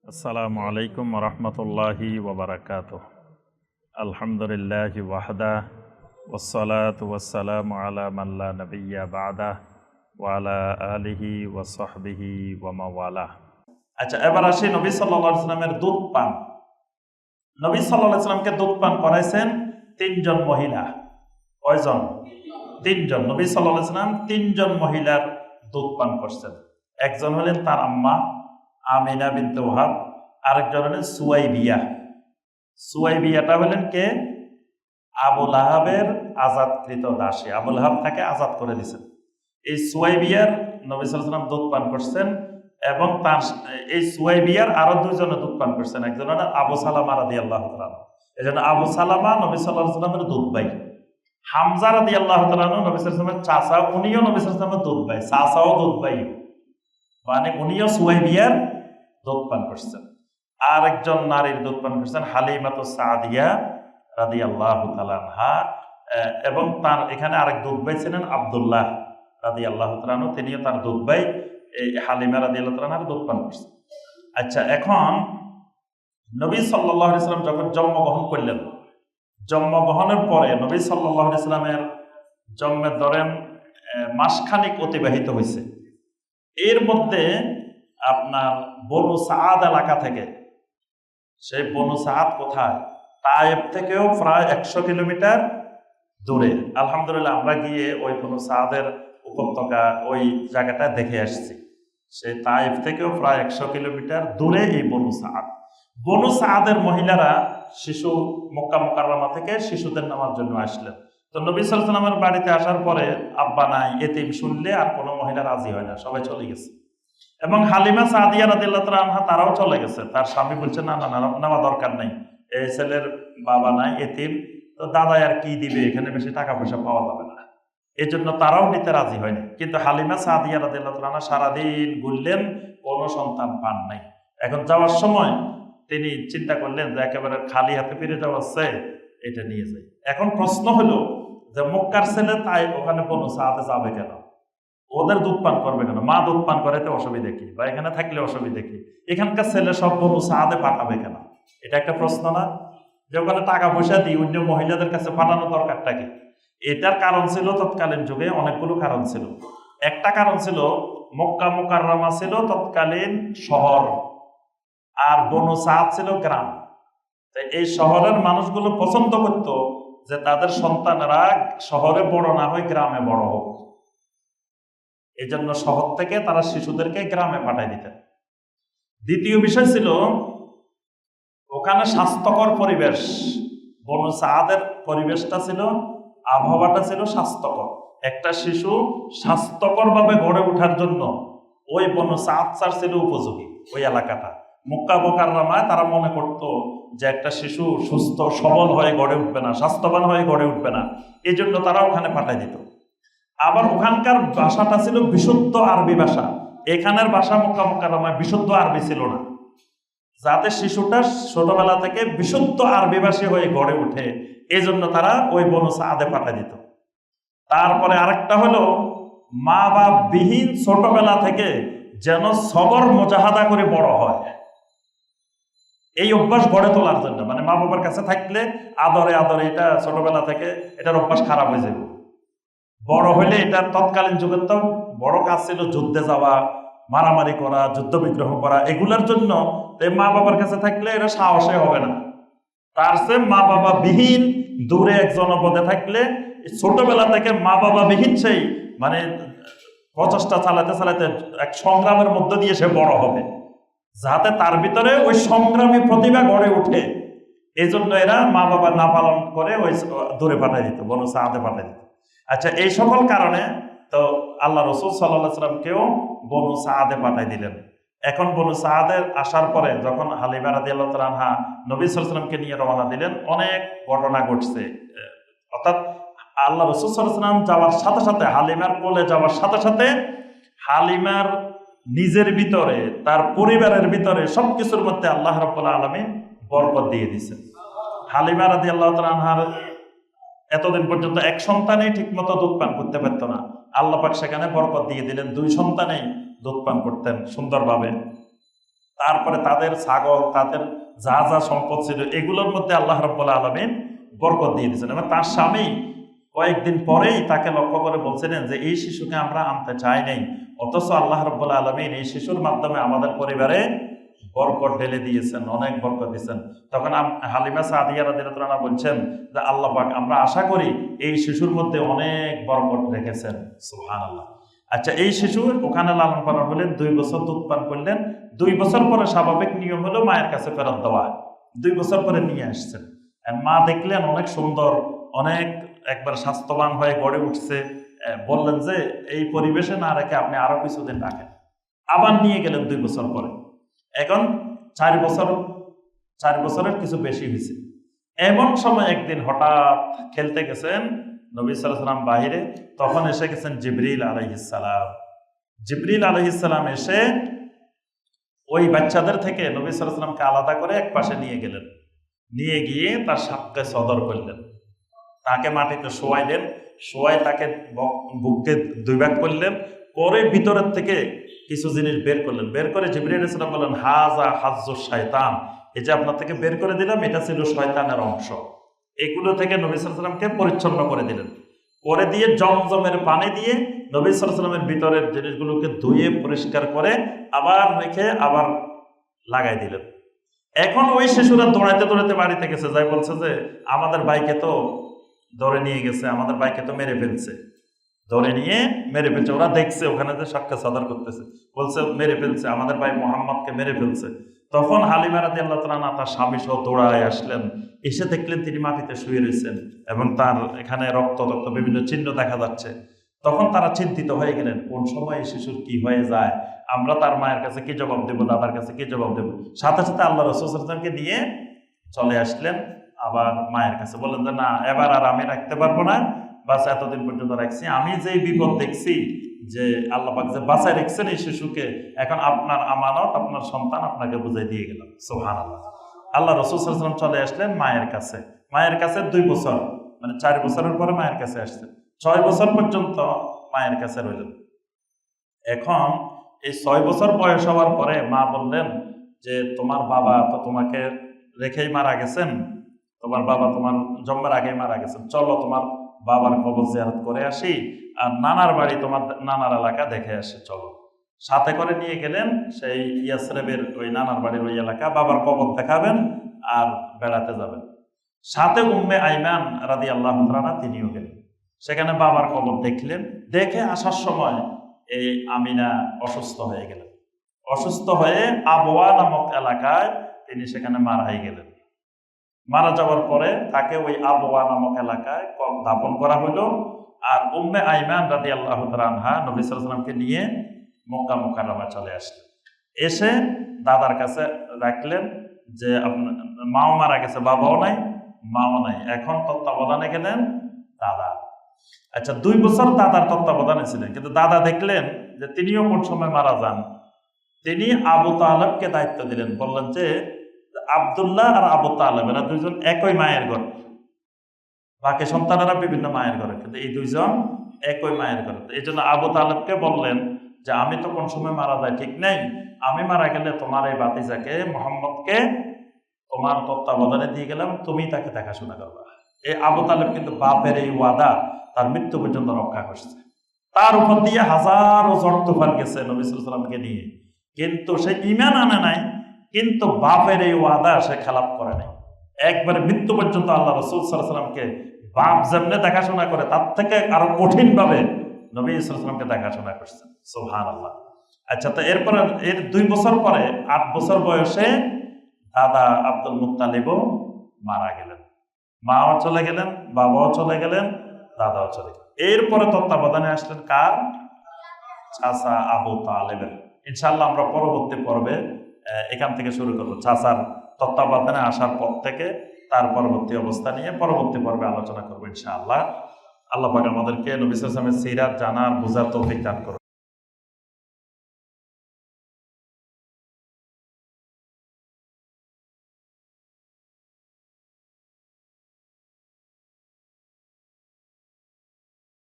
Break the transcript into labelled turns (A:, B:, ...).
A: আসসালামু আলাইকুম রহমতুল্লাহি ওবরাকাতুহ। আলহামদুলিল্লাহি ওয়াহদা ওয়াসসালাতু ওয়াসসালামু আলা মান লা নাবিয়্যা বা'দা ওয়া আলা আলিহি ওয়া সাহবিহি ওয়া মাওয়ালা। আচ্ছা, এবার আসি নবী সাল্লাল্লাহু আলাইহি সাল্লামের দুধ পান। নবী সাল্লাল্লাহু আলাইহি সাল্লামকে দুধ পান করাইছেন তিনজন মহিলা। কয়জন? তিনজন। নবী সাল্লাল্লাহু আলাইহি সাল্লাম তিনজন মহিলার দুধ পান করছেন। একজন হলেন তার আম্মা আমিনা বিনতে ওহাব, আরেকজন হলেন সুয়াইবিয়া। সুয়াইবিয়াটা হলেন কে? আবু লাহাবের আজাদকৃত দাসী। আবু লাহাব তাকে আজাদ করে দিয়েছেন। এই সুয়াইবিয়ার নবী সাল্লাল্লাহু আলাইহি সাল্লাম দুধ পান করছেন এবং তার এই সুয়াইবিয়ার আরো দুইজনে দুধ পান করছেন। একজন হলেন আবু সালামা রাদিয়াল্লাহু তাআলা। এজন্য আবু সালামা নবী সাল্লাল্লাহু আলাইহি সাল্লামের দুধ ভাই। হামজা রাদিয়াল্লাহু তাআলা নবী সাল্লাল্লাহু আলাইহি সাল্লামের চাচা, উনিও নবী সাল্লাল্লাহু আলাইহি সাল্লামের দুধ ভাই, চাচাও দুধ ভাই, মানে উনিও সুয়াইবিয়ার দুধ পান করছেন। আর একজন নারীর দুধ পান করছেন হালিমাতুস সাদিয়া রাদিয়াল্লাহু তাআলা আনহা, এবং তার এখানে আরেক দুধ ভাই ছিলেন আব্দুল্লাহ রাদিয়াল্লাহু তাআলা আনহু, তিনিও তার দুধ ভাই এই হালিমা রাদিয়াল্লাহু তাআলা আনহার দুধ পান করছেন। আচ্ছা, এখন নবী সাল্লাল্লাহু আলাইহি সাল্লাম যখন জন্মগ্রহণ করলেন, জন্মগ্রহণের পরে নবী সাল্লাল্লাহু আলাইহি সাল্লামের জন্মের ধরেন মাসখানিক অতিবাহিত হয়েছে। এর মধ্যে আপনার বনু সাআদ এলাকা থেকে, সেই বনু সাআদ কোথায়? তায়েব থেকেও প্রায় 100 কিলোমিটার দূরে। আলহামদুলিল্লাহ আমরা গিয়ে ওই বনু সাআদের উপত্যকা ওই জায়গাটা দেখে আসছি। সেই তায়েব থেকেও প্রায় 100 কিলোমিটার দূরে এই বনু সাআদ। বনু সাআদের মহিলারা শিশু মক্কা মুকাররমা থেকে শিশুদের নেওয়ার জন্য আসলেন। তো নবী সাল্লাল্লাহু আলাইহি ওয়াসাল্লামের বাড়িতে আসার পরে আব্বা নাই, এতিম শুনলে আর কোনো মহিলা রাজি হয় না, সবাই চলে গেছে। এবং হালিমা সাদিয়া রাদিয়াল্লাহু তাআলা আনহা তারাও চলে গেছে। তার স্বামী বলছে না না না, নেওয়া দরকার নেই, এই ছেলের বাবা নাই, এতিম, তো দাদা আর কি দিবে, এখানে বেশি টাকা পয়সা পাওয়া যাবে না, এই জন্য তারাও নিতে রাজি হয়নি। কিন্তু হালিমা সাদিয়া রাদিয়াল্লাহু তাআলা আনহা সারাদিন ঘুরলেন, কোনো সন্তান পান নাই। এখন যাওয়ার সময় তিনি চিন্তা করলেন যে একেবারে খালি হাতে ফিরে যাওয়ার চেয়ে এটা নিয়ে যাই। এখন প্রশ্ন হলো যে মক্কার ছেলে তাই ওখানে বনু সাআদে যাবে কেন? ওদের দুধ পান করবে কেন? মা দুধ পান করাইতে অসুবিধা কি, বা এখানে থাকলে অসুবিধা কি? এখানকার ছেলে সব বনু সাআদে পাঠাবে কেন? এটা একটা প্রশ্ন না? যে ওখানে টাকা পয়সা দিয়ে অন্য মহিলাদের কাছে পাঠানোর দরকারটা কি? এটার কারণ ছিল তৎকালীন যুগে অনেকগুলো কারণ ছিল। একটা কারণ ছিল মক্কা মুকাররমা ছিল তৎকালীন শহর, আর বনু সাআদ ছিল গ্রাম। এই শহরের মানুষগুলো পছন্দ করত যে তাদের সন্তানেরা শহরে বড় না হয় গ্রামে বড় হোক। এই জন্য শহর থেকে তারা শিশুদেরকে গ্রামে পাঠিয়ে দিতেন। দ্বিতীয় বিষয় ছিল ওখানে স্বাস্থ্যকর পরিবেশ। বনু সাআদের পরিবেশটা ছিল, আবহাওয়াটা ছিল স্বাস্থ্যকর। একটা শিশু স্বাস্থ্যকর ভাবে গড়ে ওঠার জন্য ওই বনু সাআদ ছিল উপযোগী। ওই এলাকাটা মক্কা মুকাররমায় তারা মনে করত যে একটা শিশু সুস্থ সবল হয়ে গড়ে উঠবে না, স্বাস্থ্যবান হয়ে গড়ে উঠবে না, এই জন্য তারা ওখানে পাঠিয়ে দিত। আবার ওখানকার ভাষাটা ছিল বিশুদ্ধ আরবি ভাষা। এখানের ভাষা মক্কা মুকাররমায় বিশুদ্ধ আরবি ছিল না, যাতে শিশুটা ছোটবেলা থেকে বিশুদ্ধ আরবি ভাষী হয়ে গড়ে ওঠে, এই জন্য তারা ওই বনু সাআদে পাঠিয়ে দিত। তারপরে আরেকটা হলো মা বাপ বিহীন ছোটবেলা থেকে যেন সবর মুজাহাদা করে বড় হয়, এই অভ্যাস গড়ে তোলার জন্য। মানে মা বাবার কাছে থাকলে আদরে আদরে এটা ছোটবেলা থেকে এটার অভ্যাস খারাপ হয়ে যাবে। বড় হইলে এটা তৎকালীন যুগের তো বড় কাজ ছিল যুদ্ধে যাওয়া, মারামারি করা, যুদ্ধ বিগ্রহ করা, এগুলোর জন্য মা বাবার কাছে থাকলে এটা সাহসে হবে না। তার চেয়ে মা বাবা বিহীন দূরে এক জনপদে থাকলে ছোটবেলা থেকে মা বাবা বিহীন সেই মানে প্রচেষ্টা চালাতে চালাতে এক সংগ্রামের মধ্য দিয়ে সে বড় হবে, যাতে তার ভিতরে ওই সংগ্রামী প্রতিভা গড়ে ওঠে। এই জন্য এরা মা বাবা না পালন করে ওই দূরে পাঠিয়ে দিত, বনু সাআদে পাঠিয়ে দিত। আচ্ছা, এই সকল কারণে তো আল্লাহ রাসূল সাল্লাল্লাহু আলাইহি সাল্লামকেও বনু সাআদে পাঠিয়ে দিলেন। এখন বনু সাআদে আসার পরে যখন হালিমা রাদিয়াল্লাহু তাআলা আনহা নবী সাল্লাল্লাহু আলাইহি সাল্লামকে নিয়ে রওনা দিলেন, অনেক ঘটনা ঘটছে। অর্থাৎ আল্লাহ রাসূল সাল্লাল্লাহু আলাইহি সাল্লাম যাওয়ার সাথে সাথে, হালিমার কোলে যাওয়ার সাথে সাথে হালিমার নিজের ভিতরে, তার পরিবারের ভিতরে সবকিছুর মধ্যে আল্লাহ রাব্বুল আলামিন বরকত দিয়ে দিয়েছেন। হালিমা রাদিয়াল্লাহু তাআলা আনহার এতদিন পর্যন্ত এক সন্তানেই ঠিকমতো দুধ পান করতে পারত না, আল্লাহ পাক সেখানে বরকত দিয়ে দিলেন, 2 সন্তানেই দুধ পান করতেন সুন্দরভাবে। তারপরে তাদের ছাগল, তাদের যা যা সম্পদ ছিল এগুলোর মধ্যে আল্লাহ রাব্বুল আলামিন বরকত দিয়ে দিয়েছেন। এবং তার স্বামী কয়েকদিন পরেই তাকে লক্ষ্য করে বলছিলেন যে এই শিশুকে আমরা আনতে চাই নাই, অথচ আল্লাহ রাব্বুল আলামিন এই শিশুর মাধ্যমে আমাদের পরিবারে বরকত ঢেলে দিয়েছেন, অনেক বরকত দিয়েছেন। তখন হালিমা সাদিয়া রাদিয়াল্লাহু আনহা বলছেন যে আল্লাহ পাক, আমরা আশা করি এই শিশুর মধ্যে অনেক বরকত রেখেছেন। সুবহানাল্লাহ। আচ্ছা, এই শিশু ওখানে লালন পালন হলেন, 2 বছর দুধ পান করলেন। 2 বছর পরে স্বাভাবিক নিয়ম হলো মায়ের কাছে ফেরত দেওয়া। 2 বছর পরে নিয়ে আসছেন। আর মা দেখলেন অনেক সুন্দর, অনেক একবার স্বাস্থ্যবান হয়ে গড়ে উঠছে। বললেন যে এই পরিবেশে না রেখে আপনি আরো কিছুদিন রাখেন। আবার নিয়ে গেলেন 2 বছর পরে। এখন 4 বছরের কিছু বেশি হয়েছে। এমন সময় একদিন হঠাৎ খেলতে গেছেন নবী সাল্লাল্লাহু আলাইহি ওয়াসাল্লাম বাহিরে, তখন এসে গেছেন জিবরিল আলাইহিস সালাম। জিবরিল আলাইহিস সালাম এসে ওই বাচ্চাদের থেকে নবী সাল্লাল্লাহু আলাইহি ওয়াসাল্লামকে আলাদা করে এক পাশে নিয়ে গেলেন। নিয়ে গিয়ে তার সাক্ষ্যে সদর করলেন, তাকে মাটিতে শোয়াইলেন, শোয়াই তাকে বুককে 2 ভাগ করলেন, করে ভিতরের থেকে কিছু জিনিস বের করলেন। বের করে জিবরিল আলাইহিস সালাম বললেন, হাযা হাজ্জুশ শয়তান, এই যে আপনার থেকে বের করে দিলাম এটা ছিল শয়তানের অংশ। এগুলো থেকে নবী সাল্লাল্লাহু আলাইহি ওয়াসাল্লামকে পরিচ্ছন্ন করে দিলেন। করে দিয়ে জমজমের পানি দিয়ে নবী সাল্লাল্লাহু আলাইহি ওয়াসাল্লামের ভিতরের জিনিসগুলোকে ধুয়ে পরিষ্কার করে আবার রেখে আবার লাগাই দিলেন। এখন ওই শিশুরা দৌড়াইতে দৌড়াইতে বাড়িতে গেছে, যাই বলছে যে আমাদের ভাইকে তো ধরে নিয়ে গেছে, আমাদের ভাইকে তো মেরে ফেলছে, ধরে নিয়ে মেরে ফেলছে। ওরা দেখছে ওখানে যে সাক্ষ্য সদর করতেছে, বলছে মেরে ফেলছে, আমাদের ভাই মোহাম্মদকে মেরে ফেলছে। তখন হালিমা রাদিয়াল্লাহু তাআলা আনহা তার স্বামী সহ দৌড়ায় আসলেন, এসে দেখলেন তিনি মাটিতে শুয়ে রয়েছেন এবং তার এখানে রক্ত বিভিন্ন চিহ্ন দেখা যাচ্ছে। তখন তারা চিন্তিত হয়ে গেলেন, কোন সময় এই শিশুর কি হয়ে যায়, আমরা তার মায়ের কাছে কি জবাব দেব, দাদার কাছে কি জবাব দেব। সাথে সাথে আল্লাহ রাসূল সাল্লাল্লাহু আলাইহি ওয়াসাল্লামকে নিয়ে চলে আসলেন আবার মায়ের কাছে। বললেন যে না, এবার আর আমি রাখতে পারবো না, বাস এতদিন পর্যন্ত রাখছি, আমি যে বিপদ দেখছি যে আল্লাহ পাক যে বাঁচায় রেখেছেন এই শিশুকে, এখন আপনার আমানত, আপনার সন্তান, আপনাকে বুঝাই দিয়ে গেলাম। সুবহানাল্লাহ। আল্লাহ রাসূল সাল্লাল্লাহু আলাইহি ওয়াসাল্লাম চলে আসলেন মায়ের কাছে। মায়ের কাছে 2 বছর, মানে 4 বছরের পরে মায়ের কাছে আসছেন। 6 বছর পর্যন্ত মায়ের কাছে রইলেন। এখন এই 6 বছর বয়স হওয়ার পরে মা বললেন যে তোমার বাবা তো তোমাকে রেখেই মারা গেছেন, তোমার বাবা তোমার জন্মের আগেই মারা গেছেন, চলো তোমার বাবার কবর জিয়ারত করে আসি, আর নানার বাড়ি, তোমার নানার এলাকা দেখে আসি চলো। সাথে করে নিয়ে গেলেন সেই ইয়াসরিবের ওই নানার বাড়ির ওই এলাকা, বাবার কবর দেখাবেন আর বেড়াতে যাবেন। সাথে উম্মে আইমান রাদিয়াল্লাহু তাআলা তিনিও গেলেন, সেখানে বাবার কবর দেখলেন। দেখে আসার সময় এই আমিনা অসুস্থ হয়ে গেলেন। অসুস্থ হয়ে আবওয়া নামক এলাকায় তিনি সেখানে মারাই গেলেন। মারা যাওয়ার পরে তাকে ওই আবওয়া নামক এলাকায় দাফন করা হলো। আর উম্মে আইমান রাদিয়াল্লাহু তাআলা আনহা নবী সাল্লাল্লাহু আলাইহি ওয়াসাল্লামকে নিয়ে মক্কা মুকাররমা চলে আসলেন। এসে দাদার কাছে রাখলেন যে আপনার মাও মারা গেছে, বাবাও নাই, মাও নাই, এখন তত্ত্বাবধানে গেলেন দাদা। আচ্ছা, 2 বছর দাদার তত্ত্বাবধানে ছিলেন, কিন্তু দাদা দেখলেন যে তিনিও কোন সময় মারা যান। তিনি আবু তালেবকে দায়িত্ব দিলেন, বললেন যে আব্দুল্লাহ আর আবু তালেব এরা 2 জন একই মায়ের ঘরে, বাকি সন্তানেরা বিভিন্ন মায়ের ঘরে, কিন্তু এই 2 জন একই মায়ের ঘরে। এই জন্য আবু তালেবকে বললেন যে আমি তো কোন সময় মারা যায় ঠিক নেই, আমি মারা গেলে তোমার এই ভাতিজাকে মোহাম্মদকে তোমার তত্ত্বাবধানে দিয়ে গেলাম, তুমি তাকে দেখাশোনা করবা। এই আবু তালেব কিন্তু বাপের এই ওয়াদা তার মৃত্যু পর্যন্ত রক্ষা করছে। তার উপর দিয়ে হাজারো ঝড় তুফান গেছে নবী সাল্লাল্লাহু আলাইহি ওয়াসাল্লামকে নিয়ে, কিন্তু সে ঈমান আনে নাই, কিন্তু বাপের এই ওয়াদা সে খেলাপ করে নাই। একবারে মৃত্যু পর্যন্ত আল্লাহ রাসূল সাল্লাল্লাহু আলাইহি ওয়াসাল্লামকে বাপ যেমনে দেখাশোনা করে তার থেকে আরো কঠিন ভাবে নবী সাল্লাল্লাহু আলাইহি ওয়াসাল্লামকে দেখাশোনা করছেন। সুবহানাল্লাহ। আচ্ছা, তো এরপরে এর 2 বছর পরে 8 বছর বয়সে দাদা আব্দুল মুত্তালিবও মারা গেলেন। মাও চলে গেলেন, বাবাও চলে গেলেন, দাদাও চলে গেলেন। এরপরে তত্ত্বাবধানে আসলেন কার? চাচা আবু তালেবের। ইনশাআল্লাহ আমরা পরবর্তী পর্বে এখান থেকে শুরু করবো, চাচার তত্ত্বাবধানে আসার পর থেকে তার পরবর্তী অবস্থা নিয়ে পরবর্তী পর্বে আলোচনা করবো ইনশাআল্লাহ। আল্লাহ পাক আমাদেরকে নবী সাল্লাল্লাহু আলাইহি ওয়াসাল্লামের সিরাত জানার, বুঝার তৌফিক দান করুন।